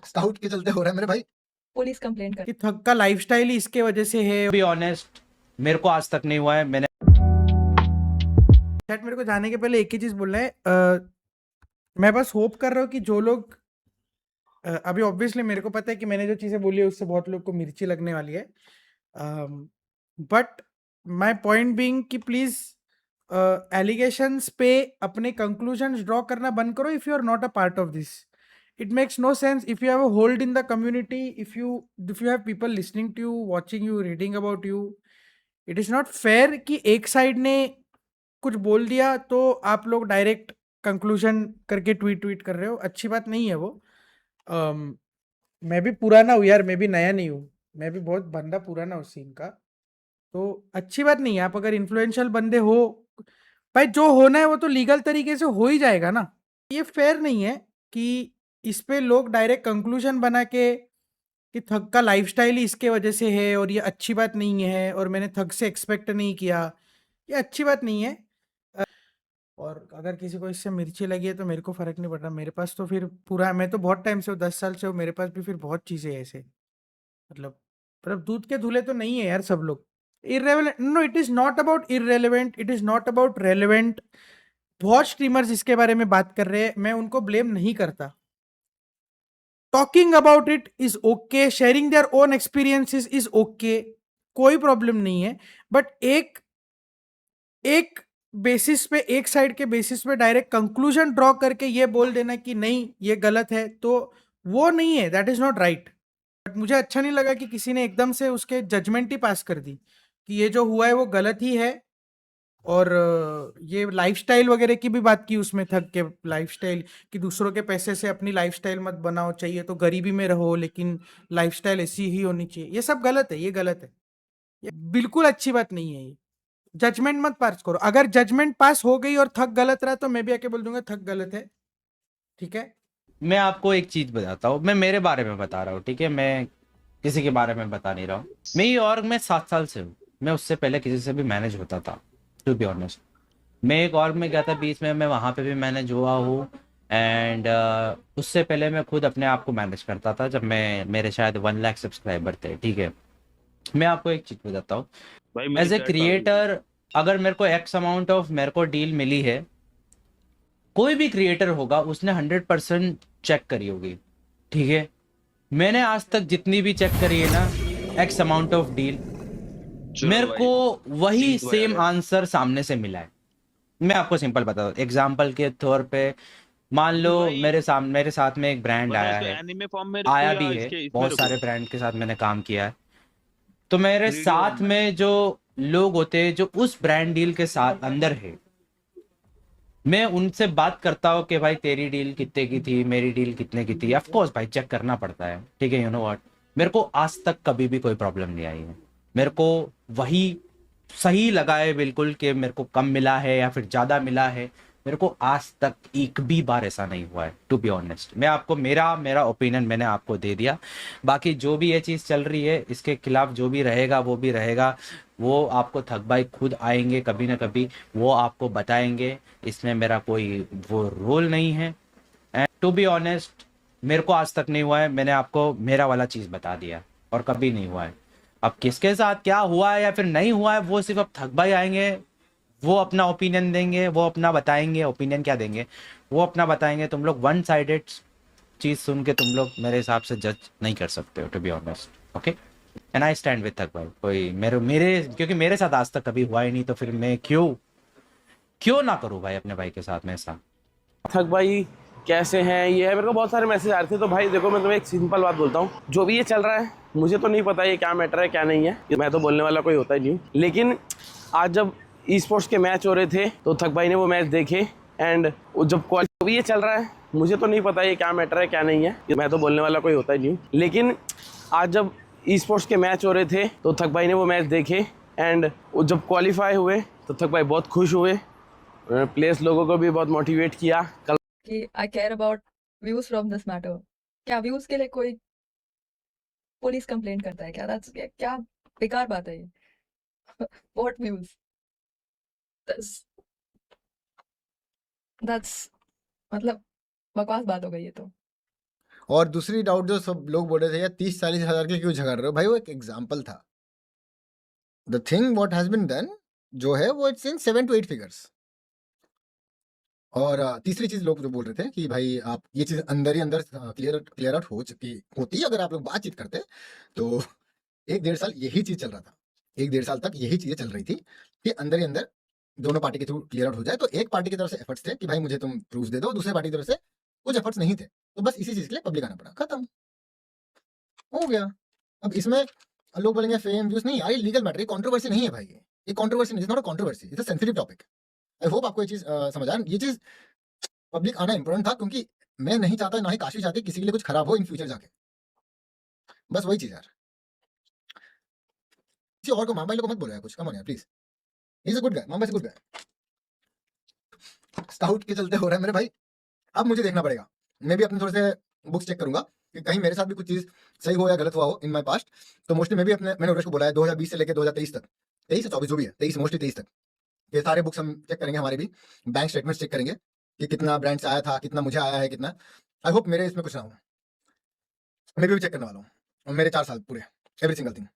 Scout के चलते हो रहा है मेरे भाई। पुलिस कंप्लेंट कर कि थक का लाइफस्टाइल ही इसके वजह से है। बी ऑनेस्ट, मेरे को आज तक नहीं हुआ है। मैंने चैट मेरे को जाने के पहले एक ही चीज बोलना है, मैं बस होप कर रहा हूँ कि जो लोग अभी ऑब्वियसली मेरे को पता है कि मैंने जो चीजें बोली है उससे बहुत लोग को मिर्ची लगने वाली है, बट माय पॉइंट बीइंग कि प्लीज एलिगेशंस पे अपने कंक्लूजन्स ड्रॉ करना बंद करो if you are not a part of this. It makes no sense if you have a hold in the community, if you have people listening to you, watching you, reading about you. It is not fair कि एक side ने कुछ बोल दिया तो आप लोग direct conclusion करके ट्वीट कर रहे हो. अच्छी बात नहीं है वो. मैं भी पुराना हूँ यार, मैं भी नया नहीं हूँ, मैं भी बहुत बंदा पुराना हूँ सीन का. तो अच्छी बात नहीं है. आप अगर इन्फ्लुएंशियल बंदे हो, भाई जो होना है वो तो लीगल तरीके से हो ही जाएगा ना. ये फेयर नहीं है कि इस पे लोग डायरेक्ट कंक्लूजन बना के कि थग का लाइफस्टाइल ही इसके वजह से है और ये अच्छी बात नहीं है और मैंने थग से एक्सपेक्ट नहीं किया. ये अच्छी बात नहीं है. और अगर किसी को इससे मिर्ची लगी है तो मेरे को फ़र्क नहीं पड़ रहा. मेरे पास तो फिर पूरा, मैं तो बहुत टाइम से हूँ, 10 साल से हूँ, मेरे पास भी फिर बहुत चीज़ें हैं ऐसे. मतलब दूध के धुले तो नहीं है यार सब लोग. Irrelevant, no it is not about irrelevant, it is not about relevant. बहुत स्ट्रीमर्स इसके बारे में बात कर रहे हैं, मैं उनको ब्लेम नहीं करता. Talking about it is okay, sharing their own experiences is okay, कोई प्रॉब्लम नहीं है. बट एक एक बेसिस पे, एक साइड के बेसिस पे डायरेक्ट कंक्लूजन ड्रॉ करके ये बोल देना कि नहीं ये गलत है, तो वो नहीं है. That is not right. But मुझे अच्छा नहीं लगा कि किसी ने एकदम से उसके जजमेंट ही पास कर दी कि ये जो हुआ है वो गलत ही है. और ये लाइफस्टाइल वगैरह की भी बात की उसमें, थक के लाइफस्टाइल कि दूसरों के पैसे से अपनी लाइफस्टाइल मत बनाओ, चाहिए तो गरीबी में रहो लेकिन लाइफस्टाइल ऐसी ही होनी चाहिए. ये सब गलत है, ये गलत है, ये बिल्कुल अच्छी बात नहीं है. ये जजमेंट मत पास करो. अगर जजमेंट पास हो गई और थक गलत रहा तो मैं भी आके बोल दूंगा थक गलत है, ठीक है. मैं आपको एक चीज बताता हूँ, मैं मेरे बारे में बता रहा हूँ, ठीक है? मैं किसी के बारे में बता नहीं रहा हूँ. मैं ये ऑर्ग में 7 साल से हूँ. मैं उससे पहले किसी से भी मैनेज होता था, टू बी ऑनेस्ट. मैं एक ऑर्ग में गया था बीच में, मैं वहाँ पे भी मैनेज हुआ हूँ. एंड उससे पहले मैं खुद अपने आप को मैनेज करता था जब मैं, मेरे शायद 1 लाख सब्सक्राइबर थे, ठीक है? मैं आपको एक चीज बताता हूँ. भाई मेरी एज ए चैट डाल दी। क्रिएटर, अगर मेरे को एक्स अमाउंट ऑफ मेरे को डील मिली है, कोई भी क्रिएटर होगा उसने 100% चेक करी होगी, ठीक है? मैंने आज तक जितनी भी चेक करी है ना, एक्स अमाउंट ऑफ डील, चलो मेरे भाई, को वही सीन तो यार सेम है। आंसर सामने से मिला है. मैं आपको सिंपल बता दूं, एग्जाम्पल के तौर पे मान लो भाई मेरे साथ में एक ब्रांड बताओ, आया इसको है, एनिमे फॉर्म में रखो आया या भी है, इसके इसमें बहुत रखो, सारे ब्रांड के साथ मैंने काम किया है. तो मेरे वीडियो साथ फॉर्म में। में जो लोग होते हैं जो उस ब्रांड डील के साथ अंदर है, मैं उनसे बात करता हूँ कि भाई तेरी डील कितने की थी, मेरी डील कितने की थी. ऑफ कोर्स भाई चेक करना पड़ता है, ठीक है? यू नो व्हाट, मेरे को आज तक कभी भी कोई प्रॉब्लम नहीं आई है. मेरे को वही सही लगा है बिल्कुल कि मेरे को कम मिला है या फिर ज्यादा मिला है. मेरे को आज तक एक भी बार ऐसा नहीं हुआ है, टू बी ऑनेस्ट. मैं आपको मेरा मेरा ओपिनियन मैंने आपको दे दिया. बाकी जो भी ये चीज़ चल रही है, इसके खिलाफ जो भी रहेगा वो भी रहेगा. वो आपको थक भाई खुद आएंगे कभी ना कभी, वो आपको बताएंगे. इसमें मेरा कोई वो रोल नहीं है. एंड टू बी ऑनेस्ट, मेरे को आज तक नहीं हुआ है. मैंने आपको मेरा वाला चीज़ बता दिया और कभी नहीं हुआ है. अब किसके साथ क्या हुआ है या फिर नहीं हुआ है, वो सिर्फ अब थक भाई आएंगे, वो अपना ओपिनियन देंगे, वो अपना बताएंगे. ओपिनियन क्या देंगे, वो अपना बताएंगे. तुम लोग वन साइडेड चीज सुन के तुम लोग मेरे हिसाब से जज नहीं कर सकते हो, to be honest. Okay, and I stand with थक भाई. कोई मेरे मेरे क्योंकि मेरे साथ आज तक कभी हुआ ही नहीं, तो फिर मैं क्यों क्यों ना करूं भाई अपने भाई के साथ में ऐसा. थक भाई कैसे हैं, ये है. मेरे को बहुत सारे मैसेज आ रहे थे. तो भाई देखो, मैं तुम्हें एक सिंपल बात बोलता हूँ, जो भी ये चल रहा है मुझे तो नहीं पता ये क्या मैटर है क्या नहीं है, मैं तो बोलने वाला कोई होता ही नहीं हूँ. लेकिन आज जब ई स्पोर्ट्स के मैच हो रहे थे तो थक भाई ने वो मैच देखे. एंड जब जो भी ये चल रहा है मुझे तो नहीं पता ये क्या मैटर है क्या नहीं है, मैं तो बोलने वाला कोई होता ही नहीं हूँ. लेकिन आज जब ई स्पोर्ट्स के मैच हो रहे थे तो थक भाई ने वो मैच देखे. एंड जब क्वालिफाई हुए तो थक भाई बहुत खुश हुए. प्लेयर्स लोगों को भी बहुत मोटिवेट किया. कल कि I care about views from this matter. क्या व्यूज के लिए कोई पुलिस कंप्लेंट करता है क्या? दैट्स क्या बेकार बात है ये. What views? दैट्स मतलब बकवास बात हो गई ये तो. और दूसरी डाउट जो सब लोग बोल रहे थे यार 30-40 हज़ार के क्यों झगड़ रहे हो भाई, वो एक एग्जाम्पल था। The thing what has been done जो है वो इट्स इन 7 to 8 फिगर्स। और तीसरी चीज लोग जो बोल रहे थे कि भाई आप ये चीज अंदर ही अंदर क्लियर आउट हो चुकी होती अगर आप लोग बातचीत करते तो 1-1.5 साल यही चीज चल रहा था। 1-1.5 साल तक यही चीजें चल रही थी कि अंदर ही अंदर दोनों पार्टी के थ्रू क्लियर आउट हो जाए। तो एक पार्टी की तरफ से एफर्ट्स थे कि भाई मुझे तुम प्रूफ दे दो, दूसरे पार्टी की तरफ से कुछ एफर्ट्स नहीं थे, तो बस इसी चीज के लिए पब्लिक आना पड़ा, खत्म हो गया। अब इसमें लोग बोलेंगे फेम व्यूज, नहीं यार ये लीगल मैटर, ये कंट्रोवर्सी नहीं है भाई, ये कंट्रोवर्सी नहीं, it's not a controversy, it's a sensitive topic. I hope आपको ये चीज समझ आया। ये चीज पब्लिक आना इंपॉर्टेंट था क्योंकि मैं नहीं चाहता, ना ही काशी चाहती किसी के लिए कुछ खराब हो इन फ्यूचर जाके, बस वही चीज यार। किसी और को मामा भाई लोग को मत बोलो यार कुछ, कम ऑन यार please, he is a good guy, mama is a good guy. Scout के चलते हो रहा है मेरे भाई, अब मुझे देखना पड़ेगा, मैं भी अपने थोड़े से बुक्स चेक करूंगा कि कहीं मेरे साथ भी कुछ चीज सही हो या गलत हुआ हो इन माय पास्ट। तो मोस्टली मैं भी अपने, मैंने उरेश को बोला है 2020 से लेकर 2023 तक, 23 से 24 जो भी है, 23 मोस्टली 23 तक, ये सारे बुक्स हम चेक करेंगे, हमारे भी बैंक स्टेटमेंट्स चेक करेंगे कि कितना ब्रांड से आया था, कितना मुझे आया है, कितना। आई होप मेरे इसमें कुछ ना हो, मैं भी चेक करने वाला हूँ, और मेरे 4 साल पूरे एवरी सिंगल थिंग।